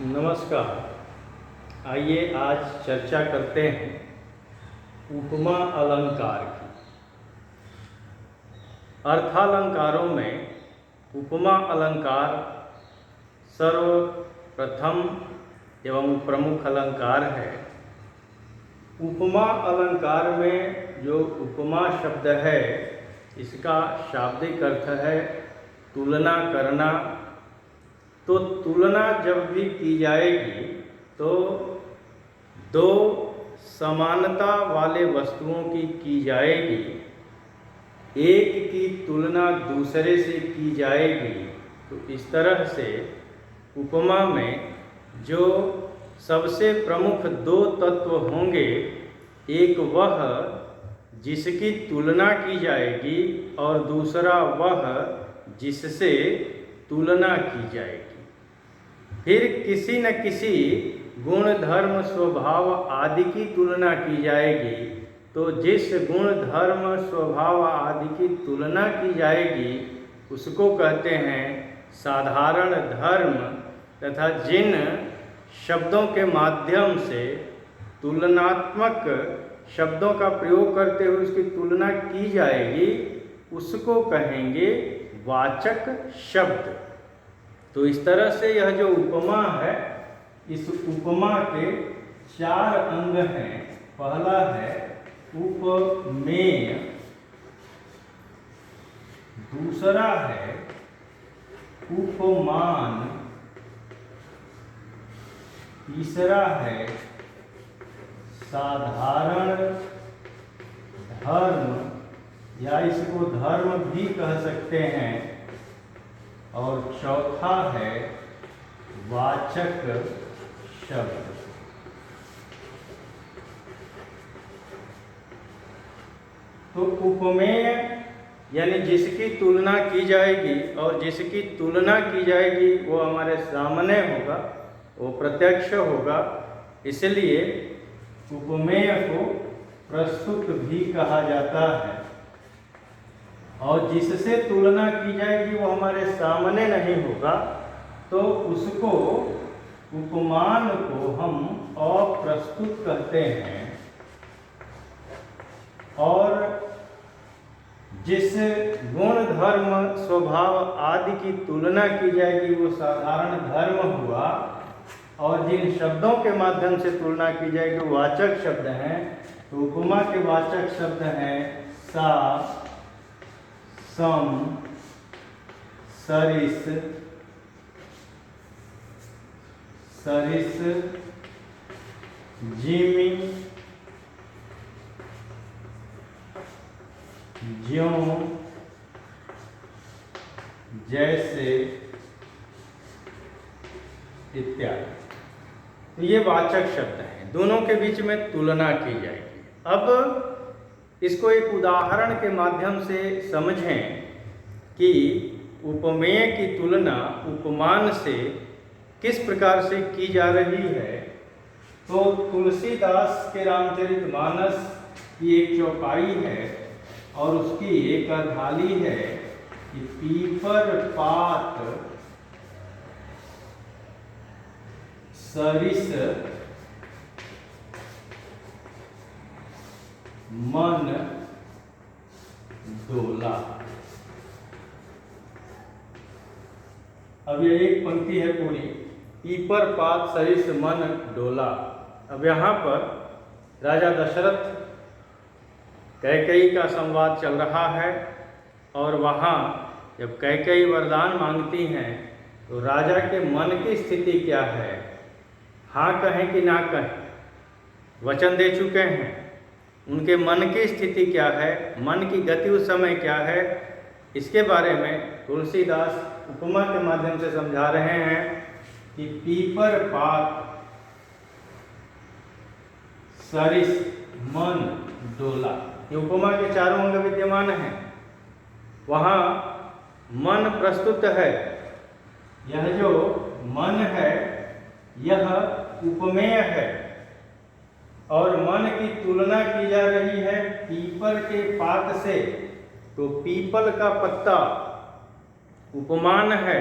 नमस्कार। आइए आज चर्चा करते हैं उपमा अलंकार की। अर्थालंकारों में उपमा अलंकार सर्वप्रथम एवं प्रमुख अलंकार है। उपमा अलंकार में जो उपमा शब्द है इसका शाब्दिक अर्थ है तुलना करना। तो तुलना जब भी की जाएगी तो दो समानता वाले वस्तुओं की जाएगी, एक की तुलना दूसरे से की जाएगी। तो इस तरह से उपमा में जो सबसे प्रमुख दो तत्व होंगे, एक वह जिसकी तुलना की जाएगी और दूसरा वह जिससे तुलना की जाएगी। फिर किसी न किसी गुण धर्म स्वभाव आदि की तुलना की जाएगी। तो जिस गुण धर्म स्वभाव आदि की तुलना की जाएगी उसको कहते हैं साधारण धर्म। तथा जिन शब्दों के माध्यम से तुलनात्मक शब्दों का प्रयोग करते हुए उसकी तुलना की जाएगी उसको कहेंगे वाचक शब्द। तो इस तरह से यह जो उपमा है, इस उपमा के चार अंग हैं। पहला है उपमेय, दूसरा है उपमान, तीसरा है साधारण धर्म या इसको धर्म भी कह सकते हैं, और चौथा है वाचक शब्द। तो उपमेय यानी जिसकी तुलना की जाएगी और जिसकी तुलना की जाएगी वो हमारे सामने होगा, वो प्रत्यक्ष होगा, इसलिए उपमेय को प्रस्तुत भी कहा जाता है। और जिससे तुलना की जाएगी वो हमारे सामने नहीं होगा तो उसको उपमान को हम अप्रस्तुत कहते हैं। और जिस गुण धर्म स्वभाव आदि की तुलना की जाएगी वो साधारण धर्म हुआ, और जिन शब्दों के माध्यम से तुलना की जाएगी वो वाचक शब्द हैं। तो उपमा के वाचक शब्द हैं सा, सम, सरिस, सरिस, जिमी, ज्यों, जैसे इत्यादि। तो ये वाचक शब्द हैं, दोनों के बीच में तुलना की जाएगी। अब इसको एक उदाहरण के माध्यम से समझें कि उपमेय की तुलना उपमान से किस प्रकार से की जा रही है। तो तुलसीदास के रामचरितमानस की एक चौपाई है और उसकी एक अर्धाली है कि पीपर पात सरिस मन डोला। अब ये एक पंक्ति है पूरी, पीपर पात सरिस मन डोला। अब यहाँ पर राजा दशरथ कैकेयी का संवाद चल रहा है और वहाँ जब कैकेयी वरदान मांगती हैं तो राजा के मन की स्थिति क्या है, हाँ कहें कि ना कहें। वचन दे चुके हैं, उनके मन की स्थिति क्या है, मन की गति उस समय क्या है, इसके बारे में तुलसीदास उपमा के माध्यम से समझा रहे हैं कि पीपर पात सरिस मन डोला। ये उपमा के चारों अंग विद्यमान हैं। वहाँ मन प्रस्तुत है, यह जो मन है यह उपमेय है और मन की तुलना की जा रही है पीपल के पात से। तो पीपल का पत्ता उपमान है,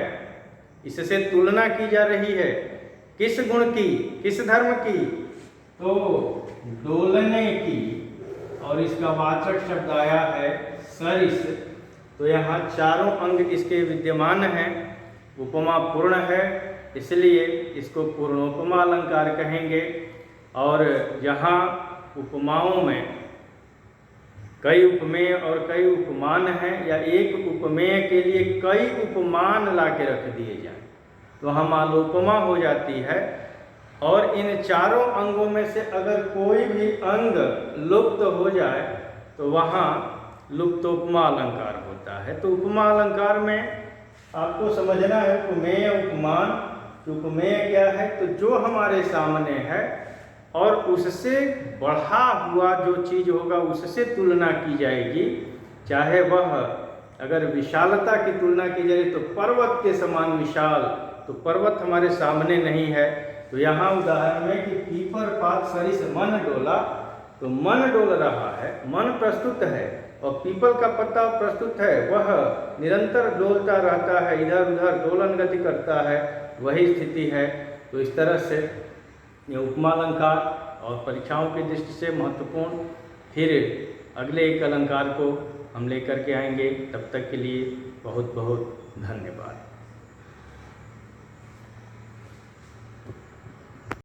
इससे तुलना की जा रही है। किस गुण की, किस धर्म की? तो डोलने की। और इसका वाचक शब्द आया है सरिस। तो यहाँ चारों अंग इसके विद्यमान हैं। उपमा पूर्ण है, इसलिए इसको पूर्णोपमा अलंकार कहेंगे। और जहाँ उपमाओं में कई उपमेय और कई उपमान हैं, या एक उपमेय के लिए कई उपमान ला के रख दिए जाएं, तो हम आलोपमा हो जाती है। और इन चारों अंगों में से अगर कोई भी अंग लुप्त हो जाए तो वहाँ लुप्तोपमा अलंकार होता है। तो उपमा अलंकार में आपको समझना है उपमेय उपमान। उपमेय क्या है? तो जो हमारे सामने है और उससे बढ़ा हुआ जो चीज़ होगा उससे तुलना की जाएगी। चाहे वह अगर विशालता की तुलना की जाए तो पर्वत के समान विशाल, तो पर्वत हमारे सामने नहीं है। तो यहाँ उदाहरण में कि पीपर पात सरिस मन डोला, तो मन डोल रहा है, मन प्रस्तुत है, और पीपल का पत्ता प्रस्तुत है, वह निरंतर डोलता रहता है, इधर उधर दोलन गति करता है, वही स्थिति है। तो इस तरह से ये उपमा अलंकार और परीक्षाओं की दृष्टि से महत्वपूर्ण। फिर अगले एक अलंकार को हम लेकर के आएंगे। तब तक के लिए बहुत बहुत धन्यवाद।